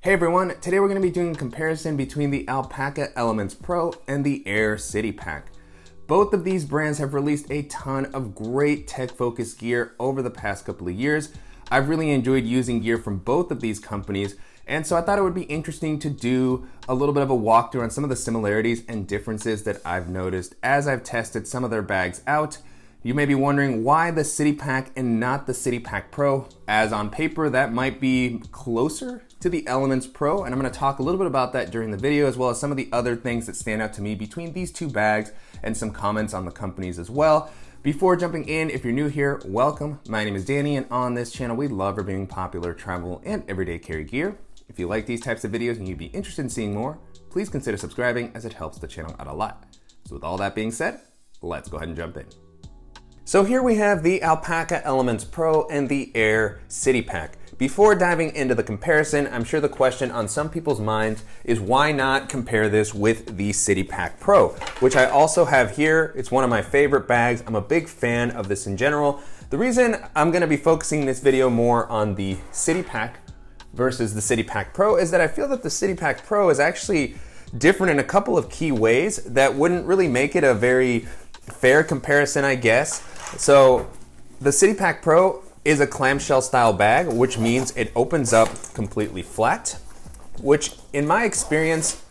Hey everyone, today we're going to be doing a comparison between the Alpaka Elements Pro and the Aer City Pack. Both of these brands have released a ton of great tech-focused gear over the past couple of years. I've really enjoyed using gear from both of these companies, and so I thought it would be interesting to do a little bit of a walkthrough on some of the similarities and differences that I've noticed as I've tested some of their bags out. You may be wondering why the City Pack and not the City Pack Pro, as on paper that might be closer to the Elements Pro, and I'm going to talk a little bit about that during the video, as well as some of the other things that stand out to me between these two bags and some comments on the companies as well. Before jumping in, if you're new here, welcome. My name is Danny, and on this channel we love reviewing popular travel and everyday carry gear. If you like these types of videos and you'd be interested in seeing more, please consider subscribing, as it helps the channel out a lot. So with all that being said, let's go ahead and jump in. So here we have the Alpaka Elements Pro and the Aer City Pack. Before diving into the comparison, I'm sure the question on some people's minds is why not compare this with the City Pack Pro, which I also have here. It's one of my favorite bags. I'm a big fan of this in general. The reason I'm gonna be focusing this video more on the City Pack versus the City Pack Pro is that I feel that the City Pack Pro is actually different in a couple of key ways that wouldn't really make it a very fair comparison, I guess. So the City Pack Pro is a clamshell style bag, which means it opens up completely flat, which in my experience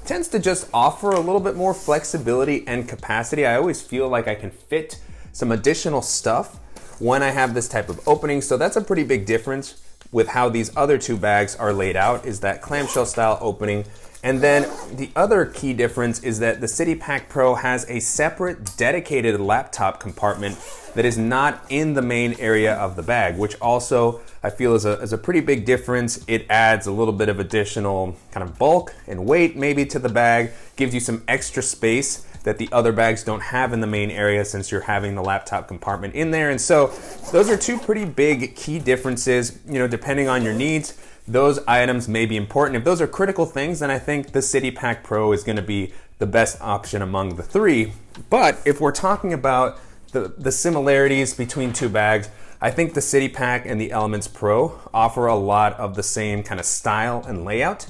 tends to just offer a little bit more flexibility and capacity. I always feel like I can fit some additional stuff when I have this type of opening. So that's a pretty big difference with how these other two bags are laid out, is that clamshell style opening. And then the other key difference is that the City Pack Pro has a separate dedicated laptop compartment that is not in the main area of the bag, which also I feel is a pretty big difference. It adds a little bit of additional kind of bulk and weight maybe to the bag, gives you some extra space that the other bags don't have in the main area since you're having the laptop compartment in there. And so those are two pretty big key differences, you know, depending on your needs. Those items may be important. If those are critical things, then I think the City Pack Pro is going to be the best option among the three. But if we're talking about the similarities between two bags, I think the City Pack and the Elements Pro offer a lot of the same kind of style and layout.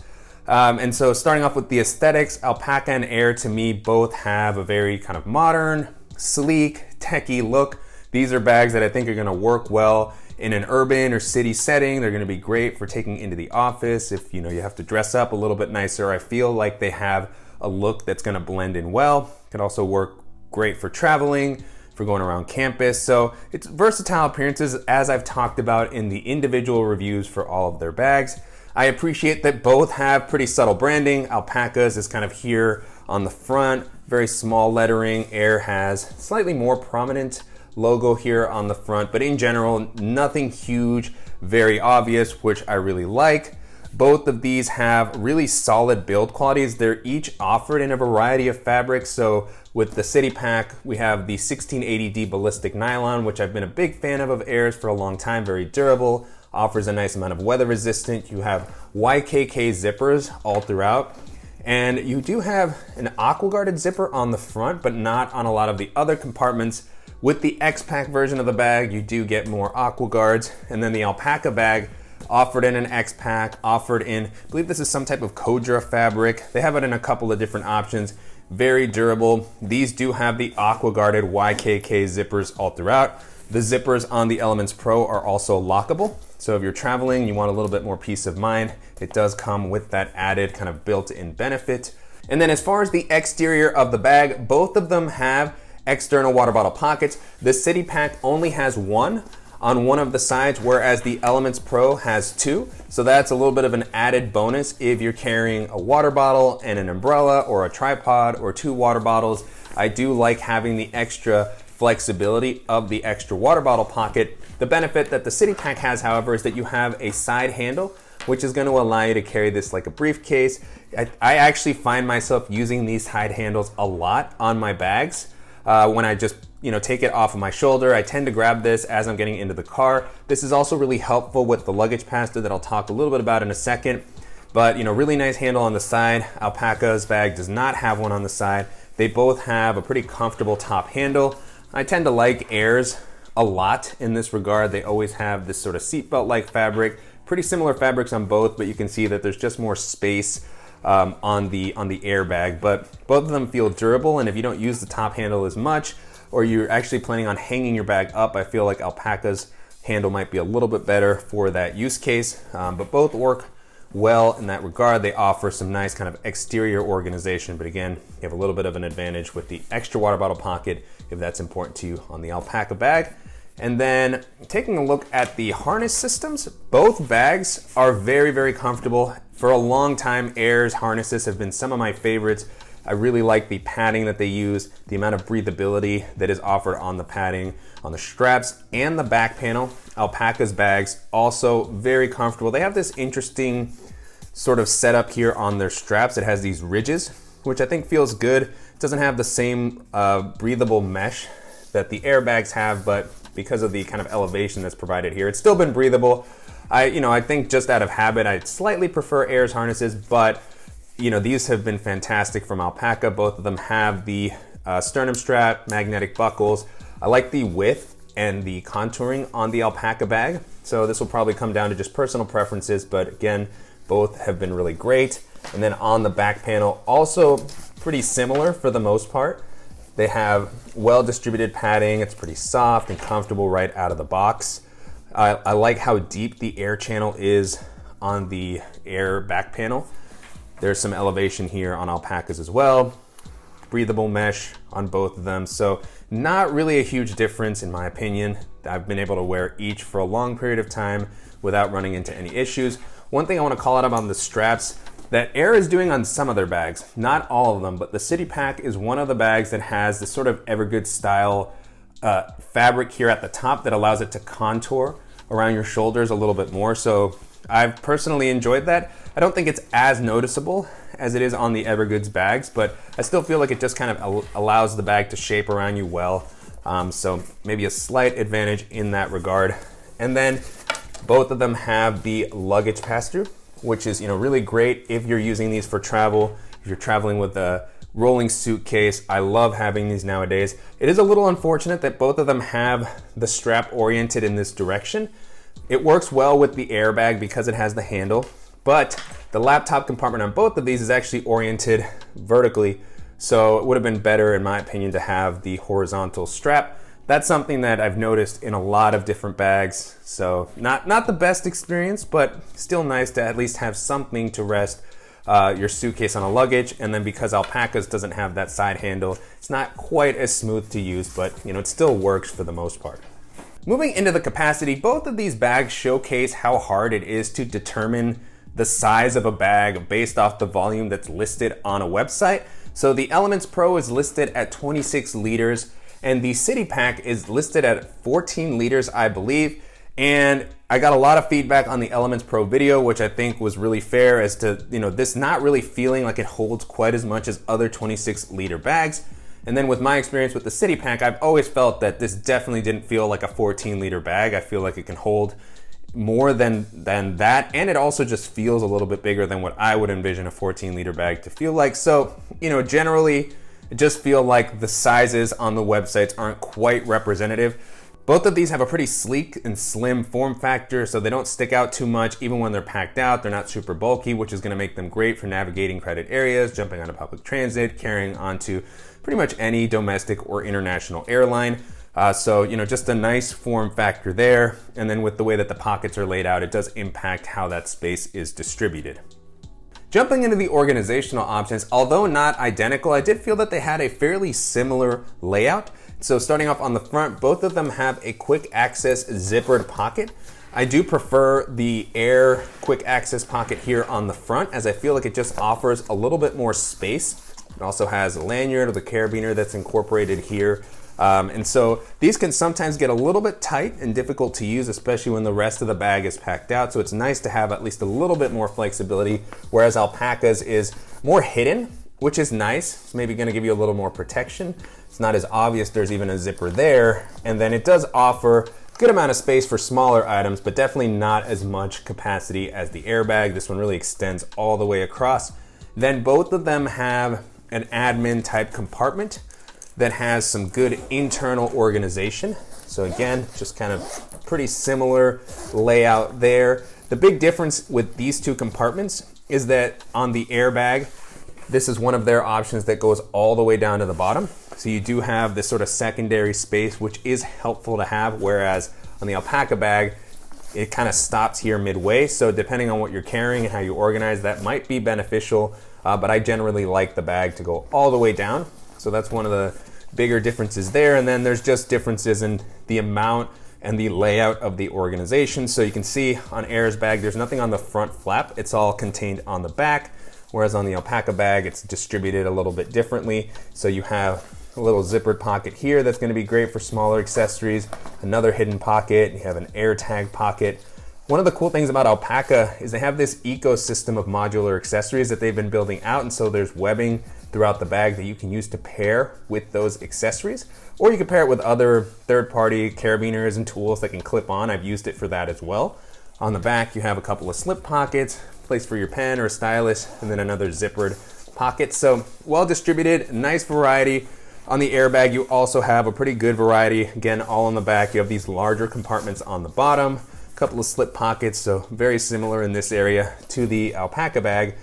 And so starting off with the aesthetics, Alpaka and Aer to me both have a very kind of modern, sleek, techie look. These are bags that I think are going to work well in an urban or city setting. They're going to be great for taking into the office if you have to dress up a little bit nicer. I feel like they have a look that's going to blend in well. Could also work great for traveling, for going around campus. So it's versatile appearances, as I've talked about in the individual reviews for all of their bags. I appreciate that both have pretty subtle branding. Alpaka's is kind of here on the front, very small lettering. Aer has slightly more prominent logo here on the front, but in general, nothing huge, very obvious, which I really like. Both of these have really solid build qualities. They're each offered in a variety of fabrics. So with the City Pack, we have the 1680D ballistic nylon, which I've been a big fan of Aer's for a long time, very durable, offers a nice amount of weather resistant. You have YKK zippers all throughout. And you do have an aqua guarded zipper on the front, but not on a lot of the other compartments. With the X-Pack version of the bag, you do get more aqua guards. And then the Alpaka bag offered in an X-Pack, offered in, I believe this is some type of Kodra fabric. They have it in a couple of different options. Very durable. These do have the aqua guarded YKK zippers all throughout. The zippers on the Elements Pro are also lockable. So if you're traveling, you want a little bit more peace of mind, it does come with that added kind of built-in benefit. And then as far as the exterior of the bag, both of them have external water bottle pockets. The City Pack only has one on one of the sides, whereas the Elements Pro has two. So that's a little bit of an added bonus if you're carrying a water bottle and an umbrella or a tripod or two water bottles. I do like having the extra flexibility of the extra water bottle pocket. The benefit that the City Pack has, however, is that you have a side handle, which is going to allow you to carry this like a briefcase. I actually find myself using these side handles a lot on my bags. When I just take it off of my shoulder, I tend to grab this as I'm getting into the car. This is also really helpful with the luggage pass-through that I'll talk a little bit about in a second. But really nice handle on the side. Alpaka's bag does not have one on the side. They both have a pretty comfortable top handle. I tend to like Aer's a lot in this regard. They always have this sort of seatbelt-like fabric, Pretty similar fabrics on both, but you can see that there's just more space on the airbag, but both of them feel durable. And if you don't use the top handle as much, or you're actually planning on hanging your bag up, I feel like Alpaka's handle might be a little bit better for that use case, but both work well in that regard. They offer some nice kind of exterior organization, but again, you have a little bit of an advantage with the extra water bottle pocket if that's important to you on the Alpaka bag. And then taking a look at the harness systems, both bags are very, very comfortable. For a long time, Aer's harnesses have been some of my favorites. I really like the padding that they use, the amount of breathability that is offered on the padding, on the straps and the back panel. Alpaka's bags also very comfortable. They have this interesting sort of setup here on their straps. It has these ridges, which I think feels good. It doesn't have the same breathable mesh that the Aer bags have, but because of the kind of elevation that's provided here, it's still been breathable. I think just out of habit, I slightly prefer Aer's harnesses, but these have been fantastic from Alpaka. Both of them have the sternum strap, magnetic buckles. I like the width and the contouring on the Alpaka bag. So this will probably come down to just personal preferences, but again, both have been really great. And then on the back panel, also pretty similar for the most part. They have well-distributed padding. It's pretty soft and comfortable right out of the box. I like how deep the air channel is on the Aer back panel. There's some elevation here on Alpaka's as well. Breathable mesh on both of them. So not really a huge difference in my opinion. I've been able to wear each for a long period of time without running into any issues. One thing I want to call out about the straps that Aer is doing on some of their bags, not all of them, but the City Pack is one of the bags that has this sort of Evergood style fabric here at the top that allows it to contour around your shoulders a little bit more. So I've personally enjoyed that. I don't think it's as noticeable as it is on the Evergood's bags, but I still feel like it just kind of allows the bag to shape around you well. So maybe a slight advantage in that regard. And then both of them have the luggage pass-through, which is really great if you're using these for travel, if you're traveling with a rolling suitcase. I love having these nowadays. It is a little unfortunate that both of them have the strap oriented in this direction. It works well with the Aer bag because it has the handle, but the laptop compartment on both of these is actually oriented vertically, so it would have been better, in my opinion, to have the horizontal strap. That's something that I've noticed in a lot of different bags, so not the best experience, but still nice to at least have something to rest your suitcase on a luggage. And then because Alpaka's doesn't have that side handle, it's not quite as smooth to use, but it still works for the most part. Moving into the capacity, both of these bags showcase how hard it is to determine the size of a bag based off the volume that's listed on a website. So the Elements Pro is listed at 26 liters, and the City Pack is listed at 14 liters, I believe. And I got a lot of feedback on the Elements Pro video, which I think was really fair as to, this not really feeling like it holds quite as much as other 26 liter bags. And then with my experience with the City Pack, I've always felt that this definitely didn't feel like a 14 liter bag. I feel like it can hold more than that. And it also just feels a little bit bigger than what I would envision a 14 liter bag to feel like. So, generally, I just feel like the sizes on the websites aren't quite representative. Both of these have a pretty sleek and slim form factor, so they don't stick out too much even when they're packed out. They're not super bulky, which is going to make them great for navigating crowded areas, jumping onto public transit, carrying onto pretty much any domestic or international airline. So, just a nice form factor there. And then with the way that the pockets are laid out, it does impact how that space is distributed. Jumping into the organizational options, although not identical, I did feel that they had a fairly similar layout. So starting off on the front, both of them have a quick access zippered pocket. I do prefer the Aer quick access pocket here on the front, as I feel like it just offers a little bit more space. It also has a lanyard with a carabiner that's incorporated here. And so these can sometimes get a little bit tight and difficult to use, especially when the rest of the bag is packed out. So it's nice to have at least a little bit more flexibility, whereas Alpaka's is more hidden, which is nice. It's maybe gonna give you a little more protection. It's not as obvious there's even a zipper there. And then it does offer a good amount of space for smaller items, but definitely not as much capacity as the Aer bag. This one really extends all the way across. Then both of them have an admin type compartment that has some good internal organization. So again, just kind of pretty similar layout there. The big difference with these two compartments is that on the Aer bag, this is one of their options that goes all the way down to the bottom. So you do have this sort of secondary space, which is helpful to have, whereas on the Alpaka bag, it kind of stops here midway. So depending on what you're carrying and how you organize, that might be beneficial, but I generally like the bag to go all the way down. So that's one of the bigger differences there. And then there's just differences in the amount and the layout of the organization. So you can see on Aer's bag, there's nothing on the front flap. It's all contained on the back, whereas on the Alpaka bag, it's distributed a little bit differently. So you have a little zippered pocket here that's going to be great for smaller accessories, another hidden pocket, you have an air tag pocket. One of the cool things about Alpaka is they have this ecosystem of modular accessories that they've been building out, and so there's webbing throughout the bag that you can use to pair with those accessories, or you can pair it with other third-party carabiners and tools that can clip on. I've used it for that as well. On the back, you have a couple of slip pockets, place for your pen or a stylus, and then another zippered pocket. So well distributed, nice variety. On the Aer bag, you also have a pretty good variety. Again, all on the back. You have these larger compartments on the bottom, a couple of slip pockets, so very similar in this area to the Alpaka bag,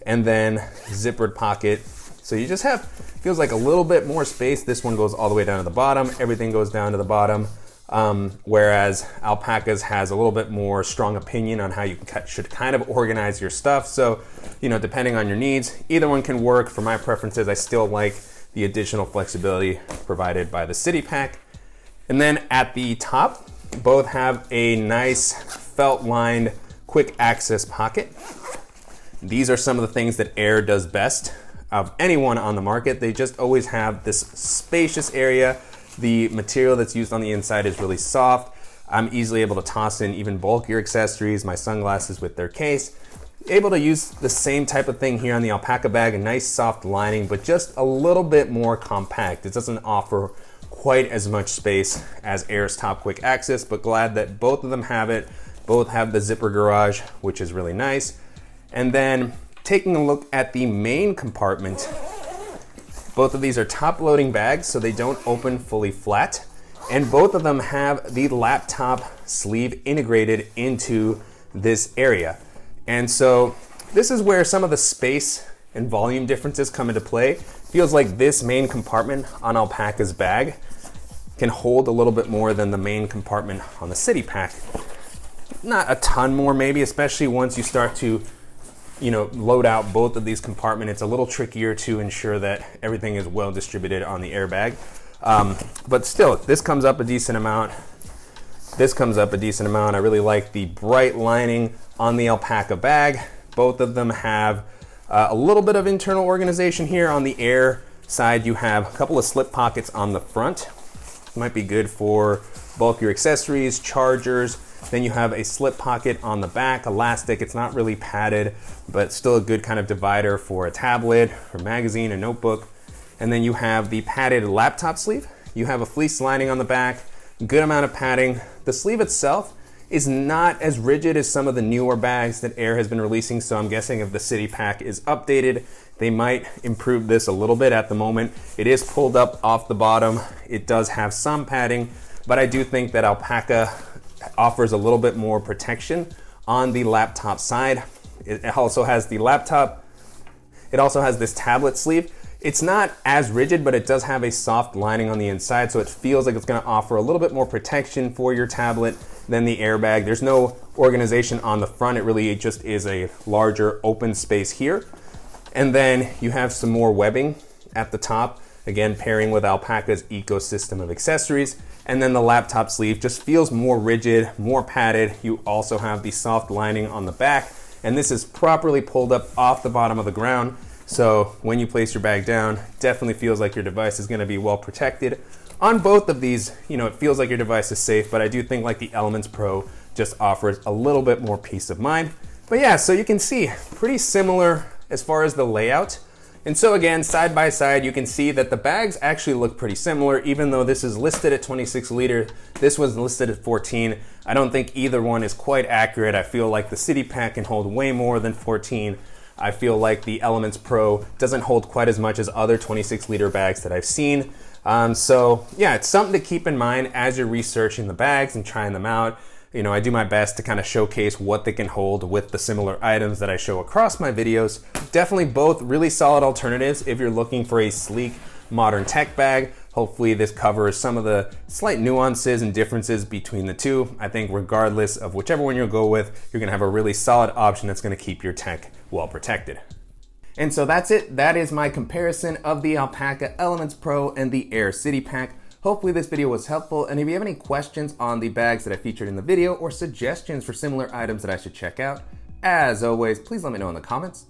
and then zippered pocket. So you just have, feels like a little bit more space. This one goes all the way down to the bottom. Everything goes down to the bottom. Whereas Alpaka's has a little bit more strong opinion on how you should kind of organize your stuff. So, you know, depending on your needs, either one can work. For my preferences, I still like the additional flexibility provided by the City Pack. And then at the top, both have a nice felt lined quick access pocket. These are some of the things that Aer does best of anyone on the market. They just always have this spacious area. The material that's used on the inside is really soft. I'm easily able to toss in even bulkier accessories, my sunglasses with their case. Able to use the same type of thing here on the Alpaka bag, a nice soft lining, but just a little bit more compact. It doesn't offer quite as much space as Aer's Top Quick Access, but glad that both of them have it. Both have the zipper garage, which is really nice. And then taking a look at the main compartment, both of these are top loading bags, so they don't open fully flat. And both of them have the laptop sleeve integrated into this area. And so this is where some of the space and volume differences come into play. Feels like this main compartment on Alpaka's bag can hold a little bit more than the main compartment on the City Pack. Not a ton more maybe, especially once you start to, you know, load out both of these compartments. It's a little trickier to ensure that everything is well distributed on the Aer bag. But still, this comes up a decent amount. This comes up a decent amount. I really like the bright lining on the Alpaka bag. Both of them have a little bit of internal organization here. On the Aer side, you have a couple of slip pockets on the front. Might be good for bulkier accessories, chargers. Then you have a slip pocket on the back, elastic. It's not really padded, but still a good kind of divider for a tablet or magazine, a notebook. And then you have the padded laptop sleeve. You have a fleece lining on the back, good amount of padding. The sleeve itself is not as rigid as some of the newer bags that Aer has been releasing, so I'm guessing if the City Pack is updated, they might improve this a little bit. At the moment, it is pulled up off the bottom. It does have some padding, but I do think that Alpaka offers a little bit more protection on the laptop side. It also has the laptop. It also has this tablet sleeve. It's not as rigid, but it does have a soft lining on the inside, so it feels like it's going to offer a little bit more protection for your tablet than the Aer bag. There's no organization on the front. It really just is a larger open space here. And then you have some more webbing at the top, again, pairing with Alpaka's ecosystem of accessories. And then the laptop sleeve just feels more rigid, more padded. You also have the soft lining on the back, and this is properly pulled up off the bottom of the ground. So when you place your bag down, definitely feels like your device is going to be well protected. On both of these, you know, it feels like your device is safe, but I do think like the Elements Pro just offers a little bit more peace of mind. But yeah, so you can see pretty similar as far as the layout. And so again, side by side, you can see that the bags actually look pretty similar, even though this is listed at 26 liter, this was listed at 14. I don't think either one is quite accurate. I feel like the City Pack can hold way more than 14. I feel like the Elements Pro doesn't hold quite as much as other 26 liter bags that I've seen. So yeah, it's something to keep in mind as you're researching the bags and trying them out. I do my best to kind of showcase what they can hold with the similar items that I show across my videos. Definitely both really solid alternatives if you're looking for a sleek, modern tech bag. Hopefully this covers some of the slight nuances and differences between the two. I think regardless of whichever one you'll go with, you're gonna have a really solid option that's gonna keep your tech well protected. And so that's it. That is my comparison of the Alpaka Elements Pro and the Aer City Pack. Hopefully this video was helpful, and if you have any questions on the bags that I featured in the video or suggestions for similar items that I should check out, as always, please let me know in the comments.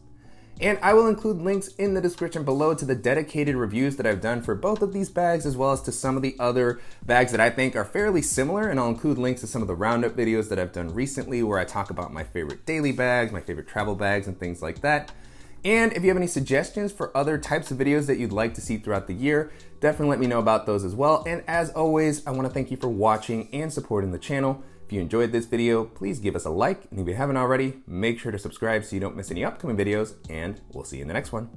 And I will include links in the description below to the dedicated reviews that I've done for both of these bags, as well as to some of the other bags that I think are fairly similar, and I'll include links to some of the roundup videos that I've done recently where I talk about my favorite daily bags, my favorite travel bags, and things like that. And if you have any suggestions for other types of videos that you'd like to see throughout the year, definitely let me know about those as well. And as always, I want to thank you for watching and supporting the channel. If you enjoyed this video, please give us a like, and if you haven't already, make sure to subscribe so you don't miss any upcoming videos, and we'll see you in the next one.